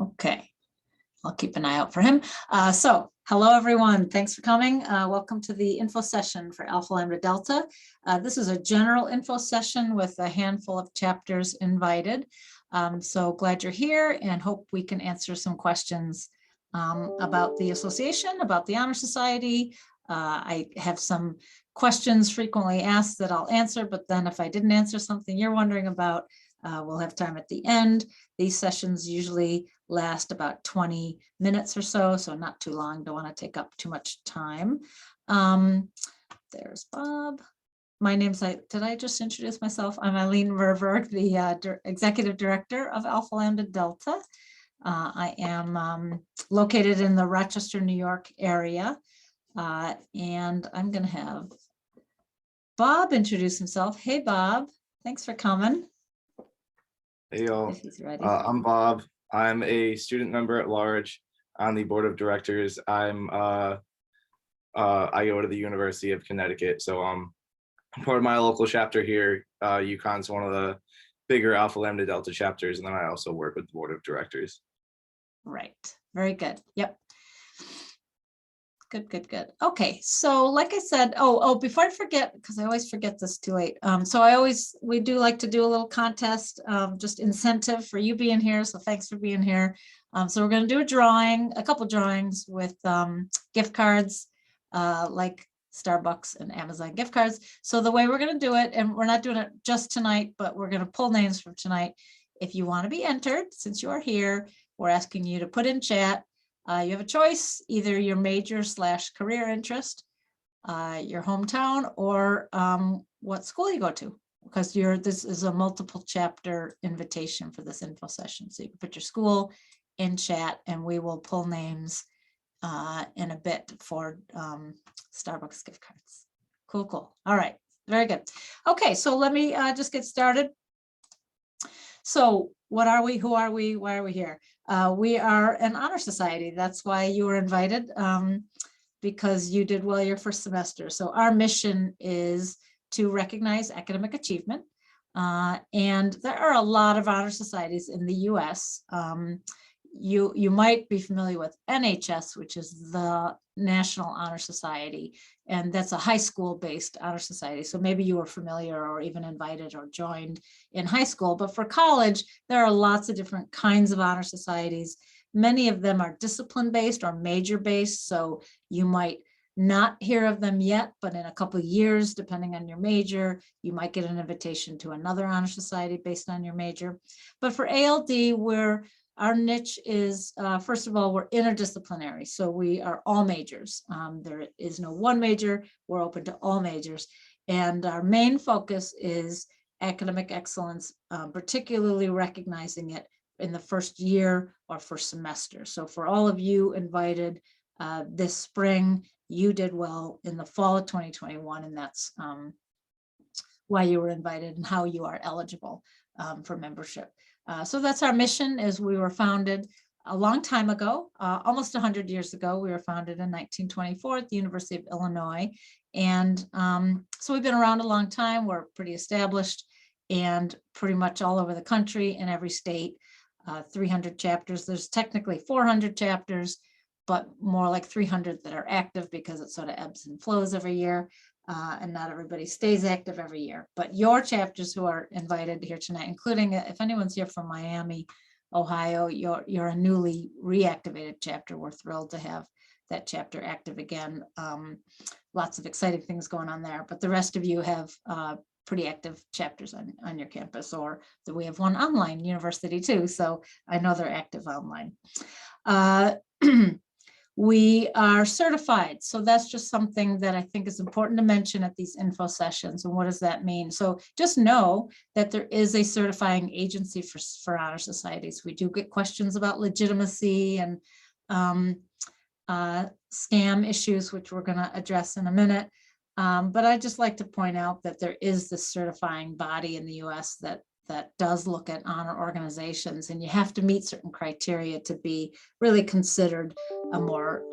Okay, I'll keep an eye out for him. So hello, everyone. Thanks for coming. Welcome to the info session for Alpha Lambda Delta. This is a general info session with a handful of chapters invited. So glad you're here and hope we can answer some questions about the association, about the Honor Society. I have some questions frequently asked that I'll answer, but then if I didn't answer something you're wondering about, we'll have time at the end. These sessions usually last about 20 minutes or so not too long. Don't want to take up too much time. There's Bob. My name's, did I just introduce myself? I'm Eileen Verberg, the Executive Director of Alpha Lambda Delta. I am located in the Rochester, New York area. And I'm going to have Bob introduce himself. Hey, Bob, thanks for coming. Hey, y'all. I'm Bob. I'm a student member at large on the board of directors. I go to the University of Connecticut, so I'm part of my local chapter here. UConn's one of the bigger Alpha Lambda Delta chapters, and then I also work with the board of directors. Right. Very good. Yep. Good. Okay, so like I said, before I forget, because I always forget this too late. We do like to do a little contest, just incentive for you being here. So thanks for being here. So we're going to do a couple drawings with gift cards, like Starbucks and Amazon gift cards. So the way we're going to do it, and we're not doing it just tonight, but we're going to pull names from tonight. If you want to be entered, since you are here, we're asking you to put in chat. You have a choice, either your major/career interest, your hometown, or what school you go to, because this is a multiple chapter invitation for this info session. So you can put your school in chat and we will pull names in a bit for Starbucks gift cards. Cool. All right, very good. Okay, so let me just get started. So what are we? Who are we? Why are we here? We are an honor society. That's why you were invited, because you did well your first semester. So our mission is to recognize academic achievement. And there are a lot of honor societies in the US. You might be familiar with NHS, which is the National Honor Society, and that's a high school based honor society. So maybe you were familiar or even invited or joined in high school, but for college, there are lots of different kinds of honor societies. Many of them are discipline based or major based. So you might not hear of them yet, but in a couple of years, depending on your major, you might get an invitation to another honor society based on your major. But for ALD, our niche is, first of all, we're interdisciplinary. So we are all majors. There is no one major. We're open to all majors. And our main focus is academic excellence, particularly recognizing it in the first year or first semester. So for all of you invited this spring, you did well in the fall of 2021, and that's why you were invited and how you are eligible for membership. So that's our mission. Is we were founded a long time ago, almost 100 years ago. We were founded in 1924 at the University of Illinois. And so we've been around a long time. We're pretty established and pretty much all over the country in every state, 300 chapters. There's technically 400 chapters, but more like 300 that are active because it sort of ebbs and flows every year. And not everybody stays active every year, but your chapters who are invited here tonight, including if anyone's here from Miami, Ohio, you're a newly reactivated chapter. We're thrilled to have that chapter active again. Lots of exciting things going on there, but the rest of you have pretty active chapters on your campus, or that we have one online university too. So I know they're active online. We are certified. So that's just something that I think is important to mention at these info sessions. And what does that mean? So just know that there is a certifying agency for honor societies. We do get questions about legitimacy and scam issues, which we're going to address in a minute. But I'd just like to point out that there is this certifying body in the US that does look at honor organizations, and you have to meet certain criteria to be really considered a more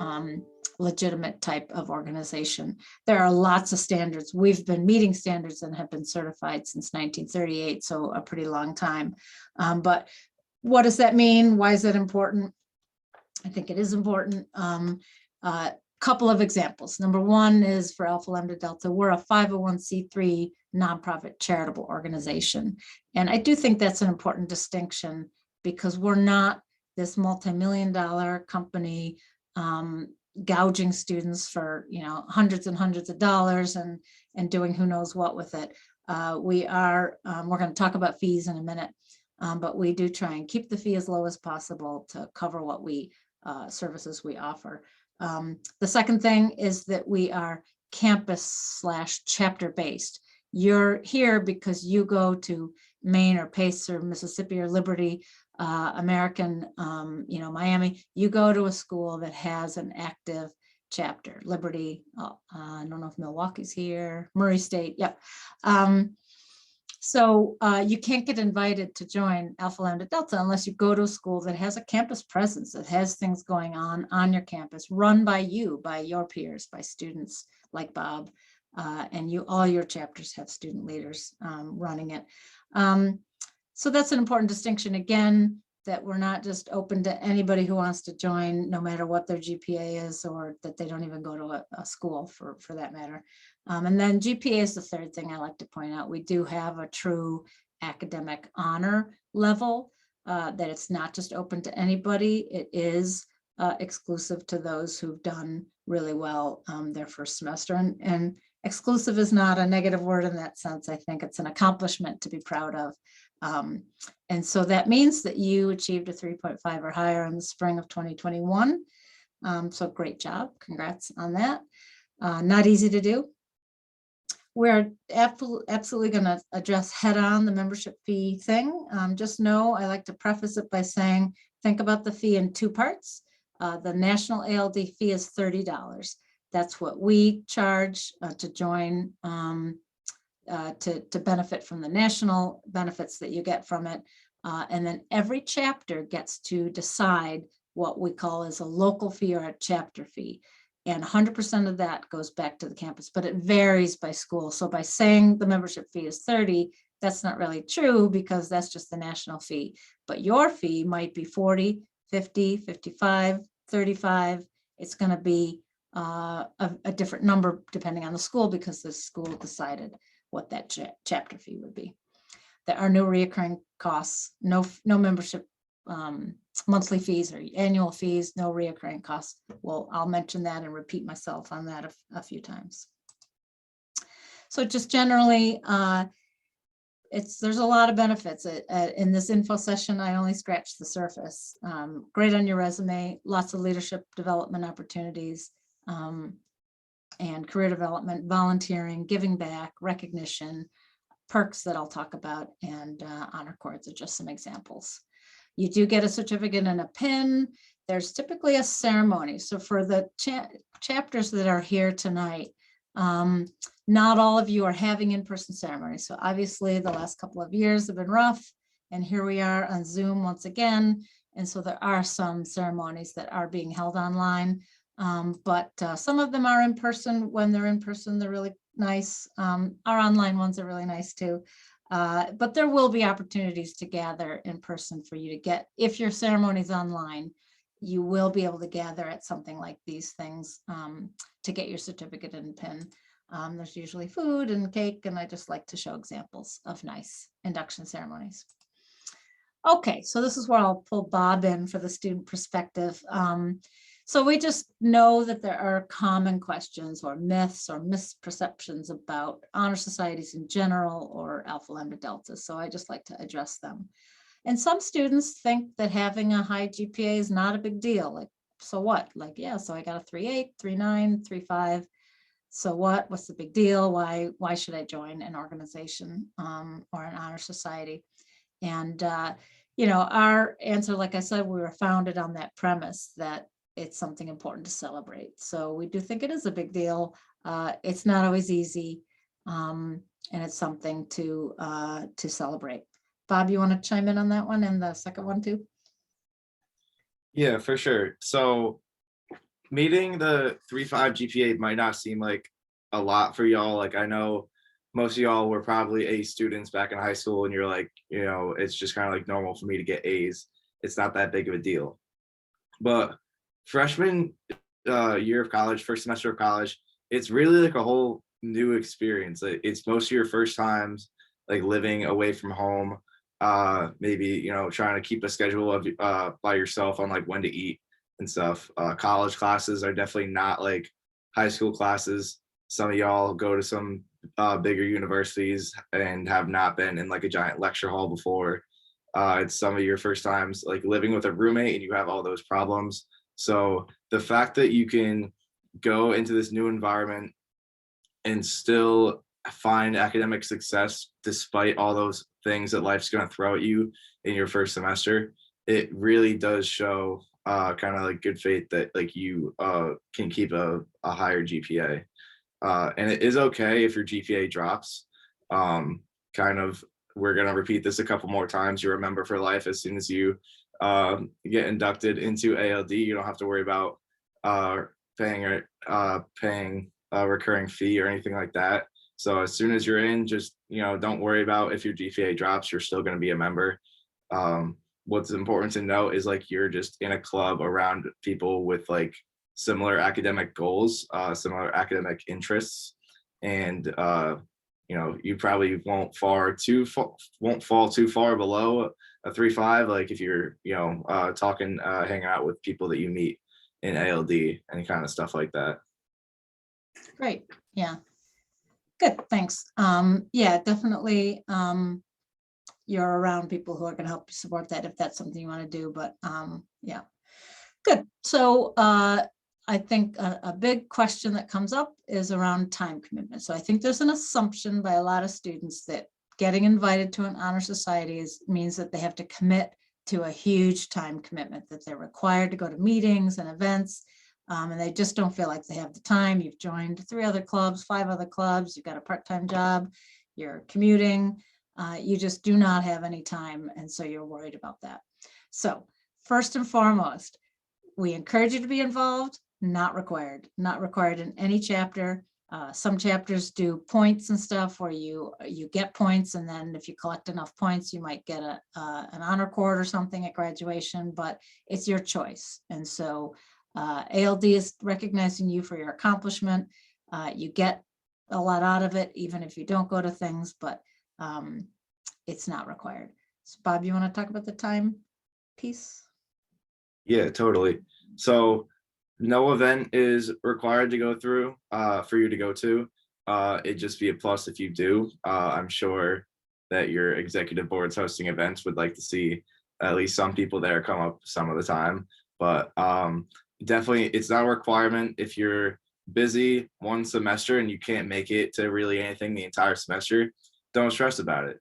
legitimate type of organization. There are lots of standards. We've been meeting standards and have been certified since 1938, so a pretty long time. But What does that mean? Why is it important? I think it is important. Couple of examples. Number one is for Alpha Lambda Delta, we're a 501c3 nonprofit charitable organization. And I do think that's an important distinction because we're not this multi-million-dollar company gouging students for, you know, hundreds and hundreds of dollars and doing who knows what with it. We're going to talk about fees in a minute, but we do try and keep the fee as low as possible to cover what we services we offer. The second thing is that we are campus/chapter based. You're here because you go to Maine or Pace or Mississippi or Liberty, American, you know, Miami. You go to a school that has an active chapter. Liberty, I don't know if Milwaukee's here, Murray State, yep. So you can't get invited to join Alpha Lambda Delta unless you go to a school that has a campus presence, that has things going on your campus, run by you, by your peers, by students like Bob, and all your chapters have student leaders running it. So that's an important distinction, again, that we're not just open to anybody who wants to join, no matter what their GPA is, or that they don't even go to a school for that matter. And then GPA is the third thing I like to point out. We do have a true academic honor level, that it's not just open to anybody. It is exclusive to those who've done really well their first semester. And exclusive is not a negative word in that sense. I think it's an accomplishment to be proud of. And so that means that you achieved a 3.5 or higher in the spring of 2021. So great job. Congrats on that. Not easy to do. We're absolutely going to address head on the membership fee thing. Just know I like to preface it by saying, think about the fee in two parts. The national ALD fee is $30. That's what we charge to join, to benefit from the national benefits that you get from it. And then every chapter gets to decide what we call as a local fee or a chapter fee. And 100% of that goes back to the campus, but it varies by school. So by saying the membership fee is 30, that's not really true because that's just the national fee. But your fee might be 40, 50, 55, 35. It's going to be a different number depending on the school because the school decided what that chapter fee would be. There are no reoccurring costs, no membership monthly fees or annual fees, no reoccurring costs. Well, I'll mention that and repeat myself on that a few times. So just generally, there's a lot of benefits. In this info session, I only scratched the surface. Great on your resume, lots of leadership development opportunities, and career development, volunteering, giving back, recognition, perks that I'll talk about, and honor cords are just some examples. You do get a certificate and a pin. There's typically a ceremony. So for the chapters that are here tonight, not all of you are having in-person ceremonies. So obviously the last couple of years have been rough, and here we are on Zoom once again. And so there are some ceremonies that are being held online, but some of them are in person. When they're in person, they're really nice. Our online ones are really nice too. But there will be opportunities to gather in person for you to get, if your ceremony is online, you will be able to gather at something like these things to get your certificate and pin. There's usually food and cake, and I just like to show examples of nice induction ceremonies. Okay, so this is where I'll pull Bob in for the student perspective. So we just know that there are common questions or myths or misperceptions about honor societies in general or Alpha Lambda Delta. So I just like to address them. And some students think that having a high GPA is not a big deal. Like, so what? Like, yeah, so I got a 3.8, 3.9, 3.5. So what? What's the big deal? Why should I join an organization or an honor society? And you know, our answer, like I said, we were founded on that premise that it's something important to celebrate. So we do think it is a big deal. It's not always easy, and it's something to celebrate. Bob, you want to chime in on that one and the second one too? Yeah, for sure. So meeting the 3.5 GPA might not seem like a lot for y'all. Like I know most of y'all were probably A students back in high school, and you're like, it's just kind of like normal for me to get A's. It's not that big of a deal. But freshman year of college, first semester of college, it's really like a whole new experience. It's most of your first times like living away from home, maybe trying to keep a schedule of by yourself on like when to eat and stuff. College classes are definitely not like high school classes. Some of y'all go to some bigger universities and have not been in like a giant lecture hall before. It's some of your first times like living with a roommate and you have all those problems. So the fact that you can go into this new environment and still find academic success despite all those things that life's going to throw at you in your first semester, it really does show kind of like good faith that like you can keep a higher GPA. And it is okay if your GPA drops. Kind of, we're going to repeat this a couple more times. You remember for life as soon as you get inducted into ALD, you don't have to worry about paying a recurring fee or anything like that. So as soon as you're in, just don't worry about if your GPA drops. You're still going to be a member. What's important to note is like you're just in a club around people with like similar academic goals, similar academic interests, and you probably won't fall too far below a 3.5. Like if you're talking, hanging out with people that you meet in ALD, any kind of stuff like that. Great. Yeah. Good. Thanks. Yeah, definitely. You're around people who are going to help you support that if that's something you want to do. But yeah, good. So I think a big question that comes up is around time commitment. So I think there's an assumption by a lot of students that getting invited to an honor society means that they have to commit to a huge time commitment, that they're required to go to meetings and events. And they just don't feel like they have the time. You've joined 3 other clubs, 5 other clubs, you've got a part-time job, you're commuting, you just do not have any time. And so you're worried about that. So first and foremost, we encourage you to be involved, not required in any chapter. Some chapters do points and stuff where you get points, and then if you collect enough points, you might get an honor cord or something at graduation, but it's your choice. And so ALD is recognizing you for your accomplishment. You get a lot out of it, even if you don't go to things, but it's not required. So Bob, you want to talk about the time piece? Yeah, totally. So no event is required to go through for you to go to. It'd just be a plus if you do. I'm sure that your executive board's hosting events would like to see at least some people there come up some of the time. But definitely, it's not a requirement. If you're busy one semester and you can't make it to really anything the entire semester, don't stress about it.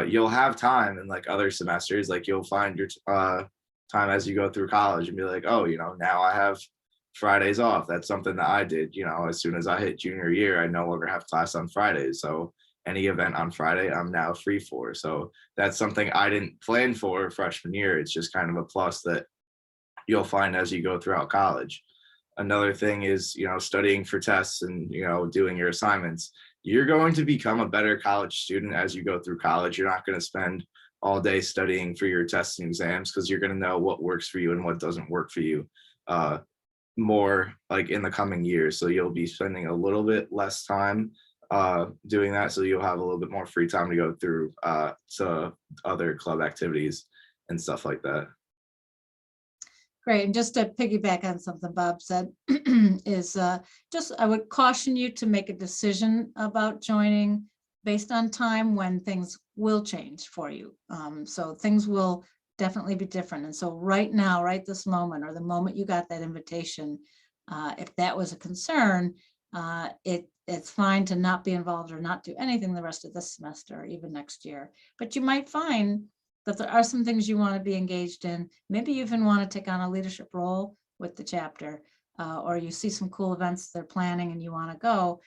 You'll have time in like other semesters. Like you'll find your time as you go through college and be like, oh, now I have Fridays off. That's something that I did. As soon as I hit junior year, I no longer have class on Fridays. So any event on Friday, I'm now free for. So that's something I didn't plan for freshman year. It's just kind of a plus that you'll find as you go throughout college. Another thing is, studying for tests and, doing your assignments. You're going to become a better college student as you go through college. You're not going to spend all day studying for your tests and exams because you're going to know what works for you and what doesn't work for you more like in the coming years. So you'll be spending a little bit less time doing that. So you'll have a little bit more free time to go through to other club activities and stuff like that. Great. And just to piggyback on something Bob said, is I would caution you to make a decision about joining based on time when things will change for you. So things will definitely be different. And so right now, right this moment, or the moment you got that invitation, if that was a concern, it's fine to not be involved or not do anything the rest of this semester or even next year. But you might find that there are some things you want to be engaged in. Maybe you even want to take on a leadership role with the chapter, or you see some cool events they're planning and you want to go.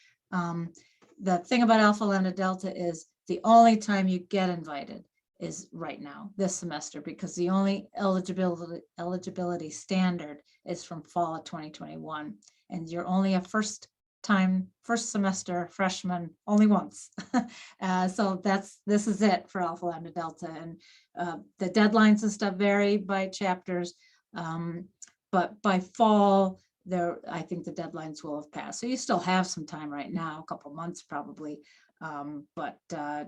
The thing about Alpha Lambda Delta is the only time you get invited is right now, this semester, because the only eligibility standard is from fall of 2021. And you're only a first time, first semester freshman only once. So this is it for Alpha Lambda Delta, and the deadlines and stuff vary by chapters. But by fall, I think the deadlines will have passed. So you still have some time right now, a couple months probably. But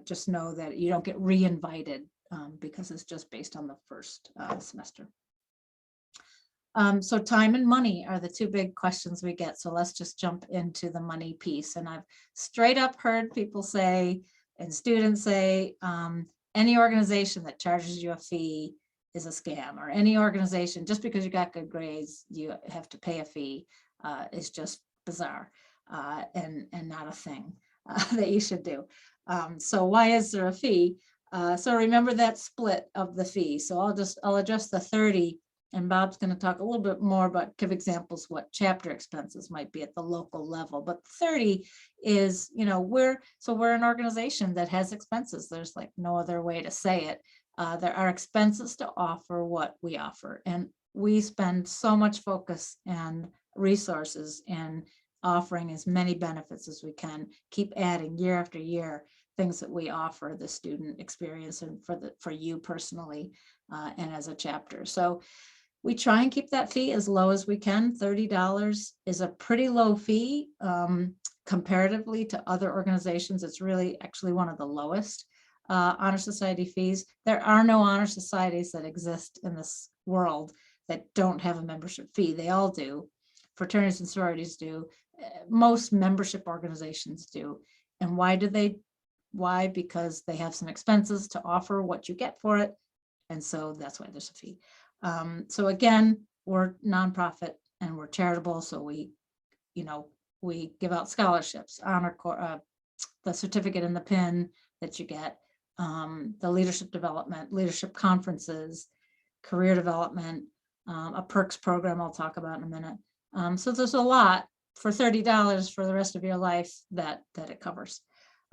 just know that you don't get re-invited because it's just based on the first semester. So time and money are the two big questions we get. So let's just jump into the money piece. And I've straight up heard people say, and students say, any organization that charges you a fee is a scam, or any organization, just because you got good grades, you have to pay a fee, is just bizarre and not a thing that you should do. So why is there a fee? So remember that split of the fee. So I'll address the 30, and Bob's going to talk a little bit more about, give examples what chapter expenses might be at the local level. But 30 is, we're an organization that has expenses. There's like no other way to say it. There are expenses to offer what we offer, and we spend so much focus and resources in offering as many benefits as we can, keep adding year after year things that we offer the student experience and for you personally and as a chapter. So we try and keep that fee as low as we can. $30 is a pretty low fee comparatively to other organizations. It's really actually one of the lowest honor society fees. There are no honor societies that exist in this world that don't have a membership fee. They all do. Fraternities and sororities do. Most membership organizations do. And why do they? Why? Because they have some expenses to offer what you get for it. And so that's why there's a fee. So again, we're nonprofit and we're charitable. So we give out scholarships, the certificate and the pin that you get, the leadership development, leadership conferences, career development, a perks program I'll talk about in a minute. So there's a lot for $30 for the rest of your life that it covers.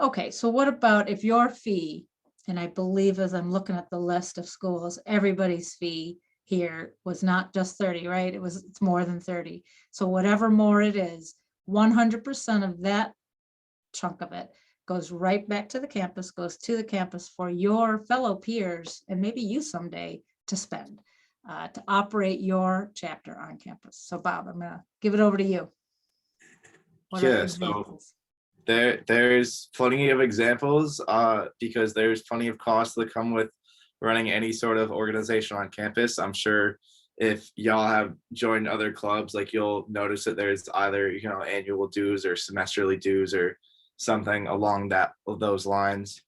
Okay, so what about if your fee, and I believe as I'm looking at the list of schools, everybody's fee here was not just 30, right? It's more than 30. So whatever more it is, 100% of that chunk of it goes right back to the campus, goes to the campus for your fellow peers, and maybe you someday to spend, to operate your chapter on campus. So Bob, I'm gonna give it over to you. What are examples? There's plenty of examples because there's plenty of costs that come with running any sort of organization on campus. I'm sure if y'all have joined other clubs, like you'll notice that there's either annual dues or semesterly dues or something along those lines.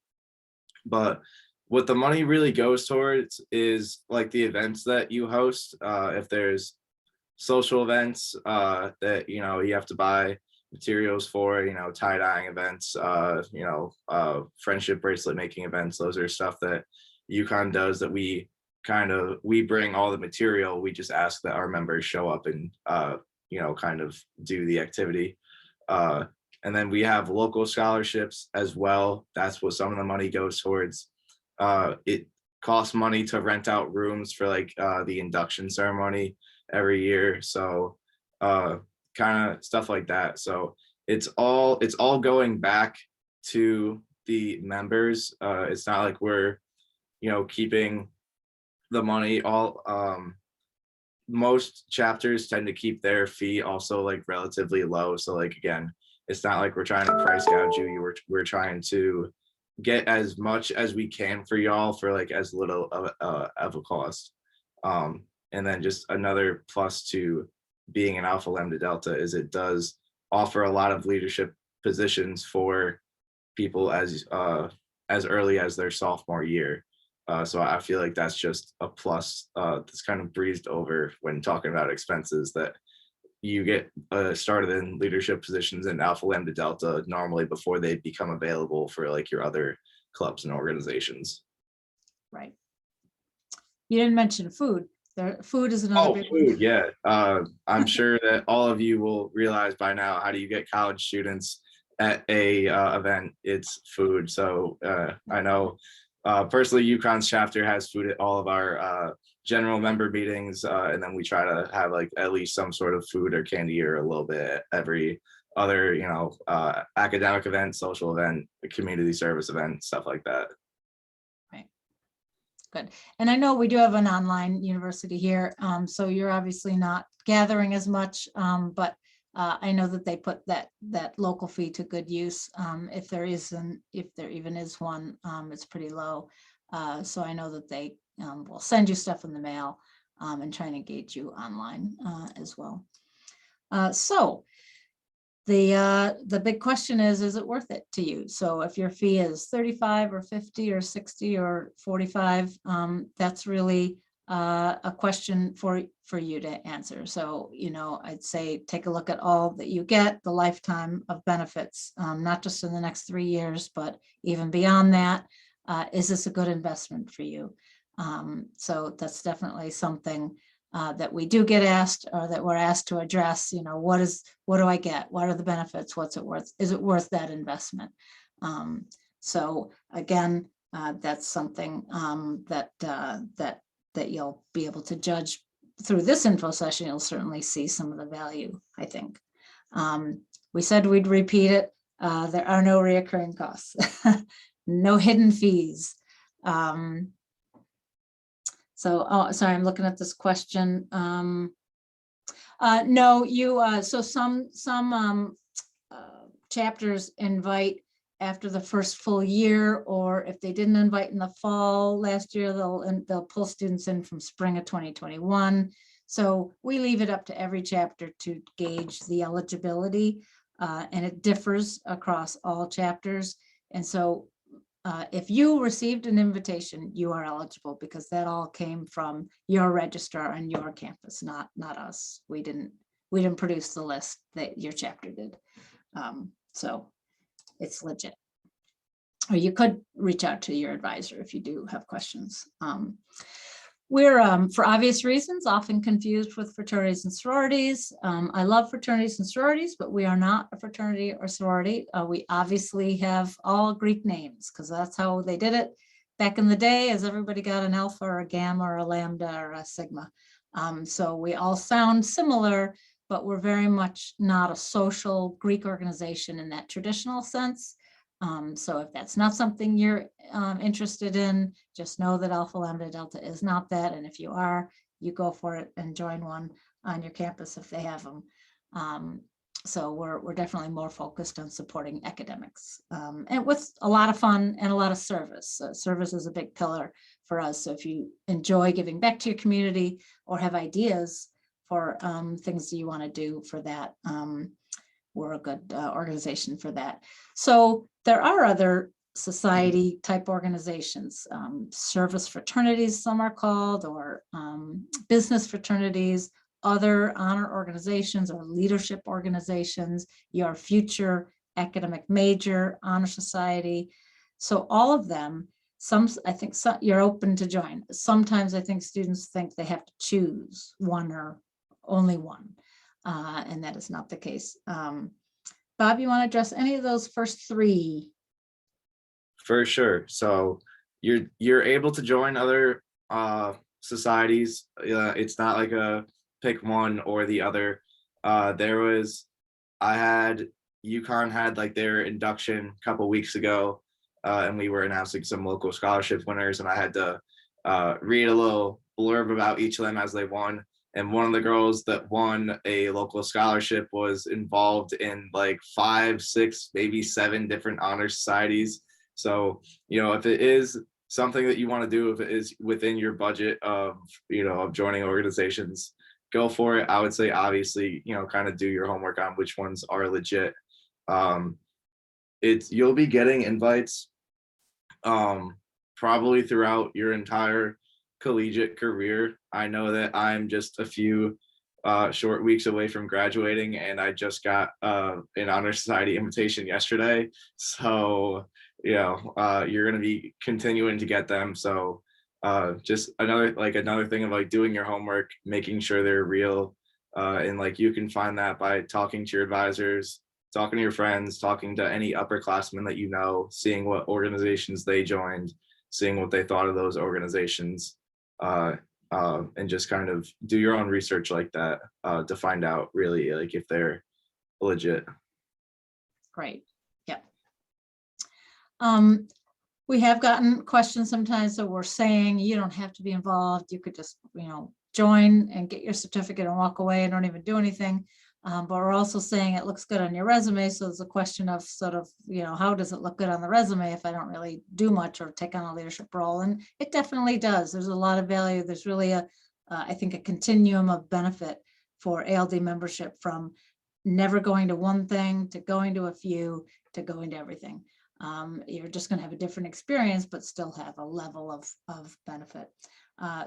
But what the money really goes towards is like the events that you host. If there's social events that you have to buy materials for, tie-dyeing events, friendship bracelet making events, those are stuff that UConn does that we bring all the material. We just ask that our members show up and kind of do the activity. And then we have local scholarships as well. That's what some of the money goes towards. It costs money to rent out rooms for like the induction ceremony every year. So kind of stuff like that. So it's all going back to the members. It's not like we're keeping the money. Most chapters tend to keep their fee also like relatively low. So like again, it's not like we're trying to price gouge you. We're trying to get as much as we can for y'all for like as little of a cost. And then just another plus to being an Alpha Lambda Delta is it does offer a lot of leadership positions for people as early as their sophomore year. So I feel like that's just a plus that's kind of breezed over when talking about expenses, that you get started in leadership positions in Alpha Lambda Delta normally before they become available for like your other clubs and organizations. Right. You didn't mention food. Food is another big one. Food, yeah. I'm sure that all of you will realize by now, how do you get college students at a event? It's food. So I know personally UConn's chapter has food at all of our general member meetings, and then we try to have like at least some sort of food or candy or a little bit every other, academic events, social event, community service event, stuff like that. Right. Good. And I know we do have an online university here, so you're obviously not gathering as much, but I know that they put that local fee to good use. If there even is one, it's pretty low. So I know that they will send you stuff in the mail and try and engage you online as well. So the big question is it worth it to you? So if your fee is 35 or 50 or 60 or 45, that's really a question for you to answer. So, I'd say take a look at all that you get, the lifetime of benefits, not just in the next 3 years, but even beyond that. Is this a good investment for you? So that's definitely something that we do get asked, or that we're asked to address. What do I get? What are the benefits? What's it worth? Is it worth that investment? So again, that's something that you'll be able to judge through this info session. You'll certainly see some of the value, I think. We said we'd repeat it. There are no reoccurring costs, no hidden fees. So, sorry, I'm looking at this question. No, so some chapters invite after the first full year, or if they didn't invite in the fall last year, they'll pull students in from spring of 2021. So we leave it up to every chapter to gauge the eligibility, and it differs across all chapters. And so if you received an invitation, you are eligible, because that all came from your registrar on your campus, not us. We didn't produce the list, that your chapter did. So it's legit. Or you could reach out to your advisor if you do have questions. We're, for obvious reasons, often confused with fraternities and sororities. I love fraternities and sororities, but we are not a fraternity or sorority. We obviously have all Greek names, because that's how they did it back in the day, as everybody got an alpha or a gamma or a lambda or a sigma. So we all sound similar, but we're very much not a social Greek organization in that traditional sense. So if that's not something you're interested in, just know that Alpha Lambda Delta is not that. And if you are, you go for it and join one on your campus if they have them. So we're definitely more focused on supporting academics, and with a lot of fun and a lot of service. Service is a big pillar for us. So if you enjoy giving back to your community, or have ideas for things that you want to do for that, we're a good organization for that. So there are other society type organizations, service fraternities, some are called, or business fraternities, other honor organizations or leadership organizations, your future academic major, honor society. So all of them, I think you're open to join. Sometimes I think students think they have to choose one or only one. And that is not the case. Bob, you want to address any of those first three? For sure. So you're able to join other societies. It's not like a pick one or the other. UConn had like their induction a couple weeks ago, and we were announcing some local scholarship winners, and I had to read a little blurb about each of them as they won. And one of the girls that won a local scholarship was involved in like 5, 6, maybe 7 different honor societies. So, if it is something that you want to do, if it is within your budget of joining organizations, go for it. I would say, obviously, kind of do your homework on which ones are legit. You'll be getting invites probably throughout your entire collegiate career. I know that I'm just a few short weeks away from graduating, and I just got an honor society invitation yesterday. So you're going to be continuing to get them. So just another thing of like doing your homework, making sure they're real, and like you can find that by talking to your advisors, talking to your friends, talking to any upperclassmen that you know, seeing what organizations they joined, seeing what they thought of those organizations, and just kind of do your own research like that to find out really like if they're legit. great. Yep. We have gotten questions sometimes, so we're saying you don't have to be involved. You could just, join and get your certificate and walk away and don't even do anything. But we're also saying it looks good on your resume. So it's a question of sort of, how does it look good on the resume if I don't really do much or take on a leadership role? And it definitely does. There's a lot of value. There's really I think a continuum of benefit for ALD membership, from never going to one thing to going to a few to going to everything. You're just going to have a different experience, but still have a level of benefit.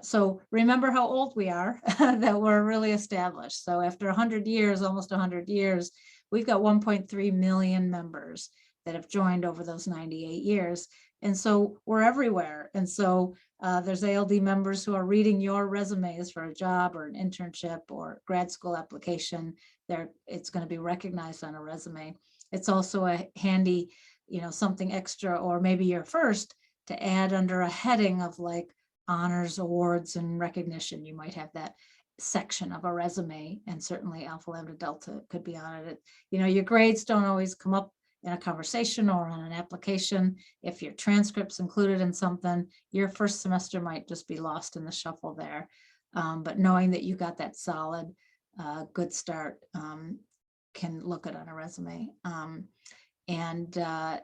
So remember how old we are, that we're really established. So after 100 years, almost 100 years, we've got 1.3 million members that have joined over those 98 years. And so we're everywhere. And so there's ALD members who are reading your resumes for a job or an internship or grad school application. It's going to be recognized on a resume. It's also a handy, something extra, or maybe your first, to add under a heading of like honors, awards, and recognition. You might have that section of a resume, and certainly Alpha Lambda Delta could be on it. Your grades don't always come up in a conversation or on an application. If your transcript's included in something, your first semester might just be lost in the shuffle there. But knowing that you got that solid, good start can look good on a resume. And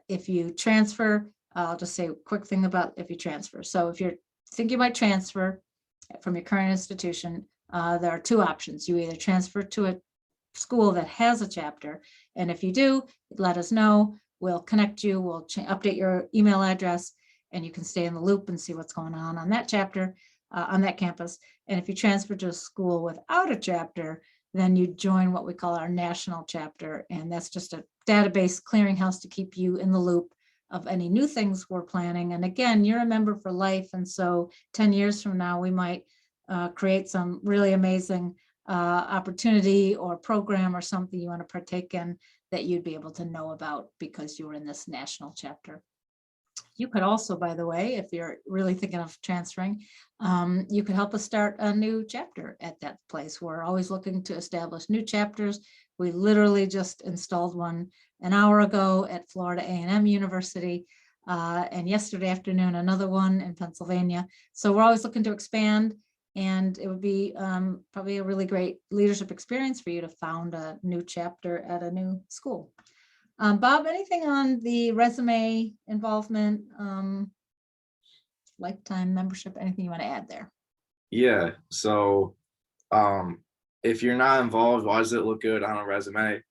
if you transfer, I'll just say a quick thing about if you transfer. So if you think you might transfer from your current institution, there are two options. You either transfer to a school that has a chapter, and if you do, let us know. We'll connect you, we'll update your email address, and you can stay in the loop and see what's going on that chapter, on that campus. And if you transfer to a school without a chapter, then you join what we call our national chapter, and that's just a database clearinghouse to keep you in the loop of any new things we're planning. And again, you're a member for life, and so 10 years from now, we might create some really amazing opportunity or program or something you want to partake in that you'd be able to know about because you were in this national chapter. You could also, by the way, if you're really thinking of transferring, you could help us start a new chapter at that place. We're always looking to establish new chapters. We literally just installed one an hour ago at Florida A&M University, and yesterday afternoon another one in Pennsylvania. So we're always looking to expand, and it would be probably a really great leadership experience for you to found a new chapter at a new school. Bob, anything on the resume involvement, lifetime membership, anything you want to add there? Yeah, so if you're not involved, why does it look good on a resume?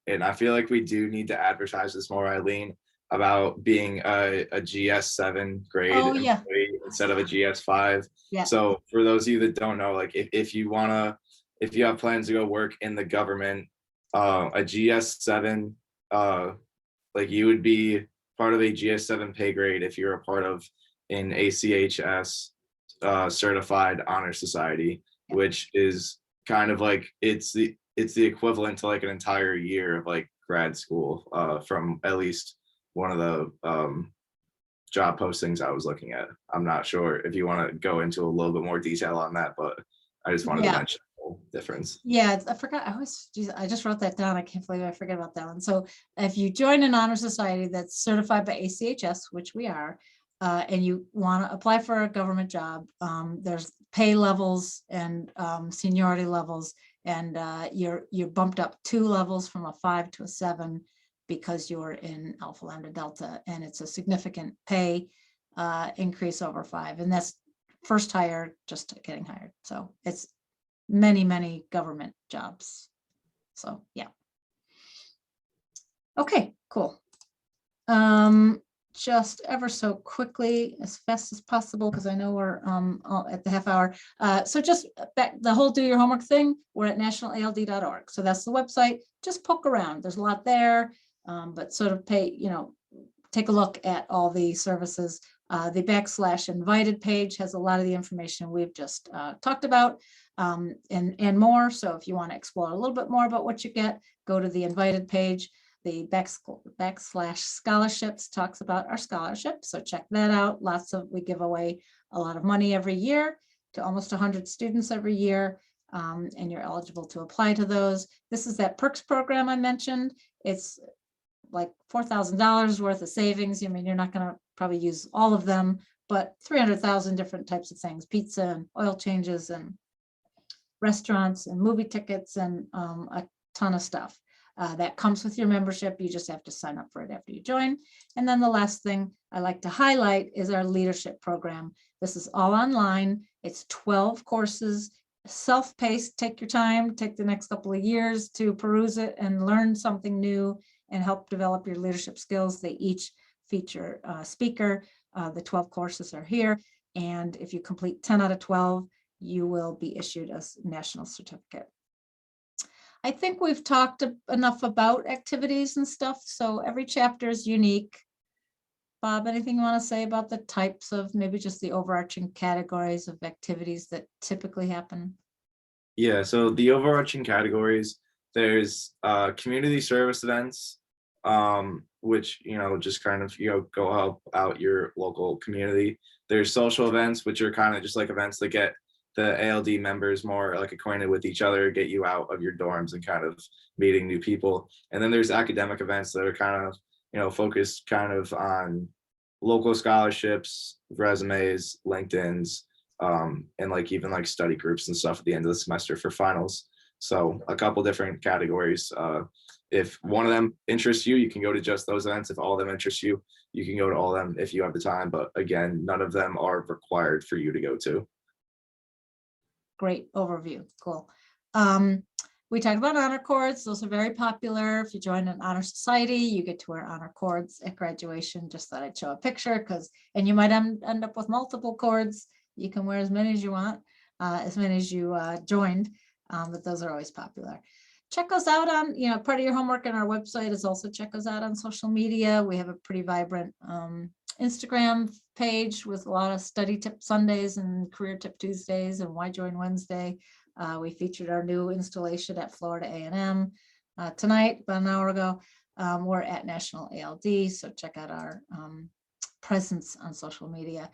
And I feel like we do need to advertise this more, Eileen, about being a GS7 grade employee instead of a GS5. Yeah. So for those of you that don't know, like if you have plans to go work in the government, a GS7, like you would be part of a GS7 pay grade if you're a part of an ACHS certified honor society, which is kind of like it's the equivalent to like an entire year of like grad school from at least one of the job postings I was looking at. I'm not sure if you want to go into a little bit more detail on that, but I just wanted to mention the whole difference. Yeah, I forgot. I just wrote that down. I can't believe I forget about that one. So if you join an honor society that's certified by ACHS, which we are, and you want to apply for a government job, there's pay levels and seniority levels, and you're bumped up 2 levels from a 5 to a 7 because you're in Alpha Lambda Delta, and it's a significant pay increase over 5, and that's first hire, just getting hired. So it's many government jobs. So yeah. Okay, cool. Just ever so quickly, as fast as possible, because I know we're at the half hour. So just back the whole do your homework thing, we're at nationalald.org. So that's the website. Just poke around. There's a lot there, but sort of take a look at all the services. The /invited page has a lot of the information we've just talked about, and more. So if you want to explore a little bit more about what you get, go to the invited page. The /scholarships talks about our scholarships. So check that out. We give away a lot of money every year to almost 100 students every year. And you're eligible to apply to those. This is that perks program I mentioned. It's like $4,000 worth of savings. I mean, you're not going to probably use all of them, but 300,000 different types of things, pizza and oil changes and restaurants and movie tickets and a ton of stuff. That comes with your membership. You just have to sign up for it after you join. And then the last thing I like to highlight is our leadership program. This is all online. It's 12 courses, self-paced. Take your time, take the next couple of years to peruse it and learn something new and help develop your leadership skills. They each feature a speaker. The 12 courses are here. And if you complete 10 out of 12, you will be issued a national certificate. I think we've talked enough about activities and stuff, so every chapter is unique. Bob, anything you want to say about the types of, maybe just the overarching categories of activities that typically happen? Yeah, so the overarching categories, there's community service events, which, just kind of, go help out your local community. There's social events, which are kind of just like events that get the ALD members more like acquainted with each other, get you out of your dorms and kind of meeting new people. And then there's academic events that are kind of, focused kind of on local scholarships, resumes, LinkedIn's, and like even like study groups and stuff at the end of the semester for finals. So a couple different categories. If one of them interests you, you can go to just those events. If all of them interest you, you can go to all of them if you have the time. But again, none of them are required for you to go to. Great overview. Cool. We talked about honor cords. Those are very popular. If you join an honor society, you get to wear honor cords at graduation. Just thought I'd show a picture and you might end up with multiple cords. You can wear as many as you want, as many as you joined, but those are always popular. Check us out on, part of your homework on our website is also check us out on social media. We have a pretty vibrant Instagram page with a lot of study tip Sundays and career tip Tuesdays and why join Wednesday. We featured our new installation at Florida A&M tonight, about an hour ago. We're at National ALD, so check out our presence on social media.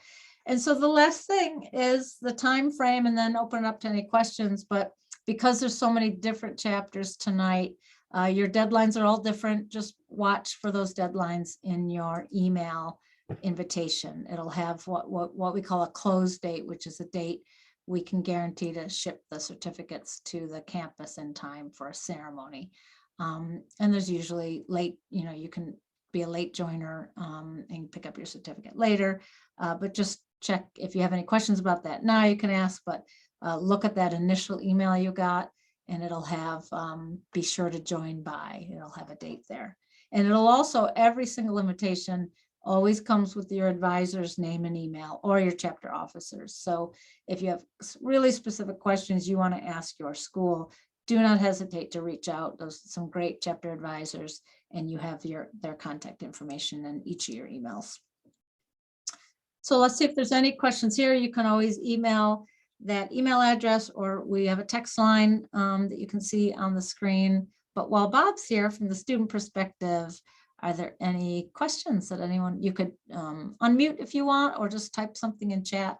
And so the last thing is the time frame, and then open it up to any questions. But because there's so many different chapters tonight, your deadlines are all different. Just watch for those deadlines in your email invitation. It'll have what we call a close date, which is a date we can guarantee to ship the certificates to the campus in time for a ceremony. And there's usually late, you can be a late joiner and pick up your certificate later, but just check if you have any questions about that now, you can ask, but look at that initial email you got and it'll have be sure to join by, it'll have a date there. And it'll also, every single invitation always comes with your advisor's name and email or your chapter officers. So if you have really specific questions you want to ask your school, do not hesitate to reach out. Those are some great chapter advisors, and you have their contact information in each of your emails. So let's see if there's any questions here. You can always email that email address, or we have a text line that you can see on the screen. But while Bob's here, from the student perspective, are there any questions that anyone, you could unmute if you want, or just type something in chat,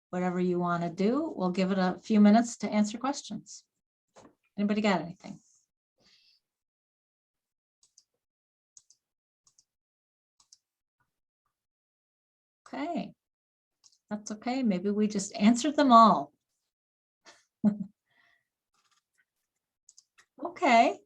whatever you want to do. We'll give it a few minutes to answer questions. Anybody got anything? Okay, that's okay. Maybe we just answered them all. Okay.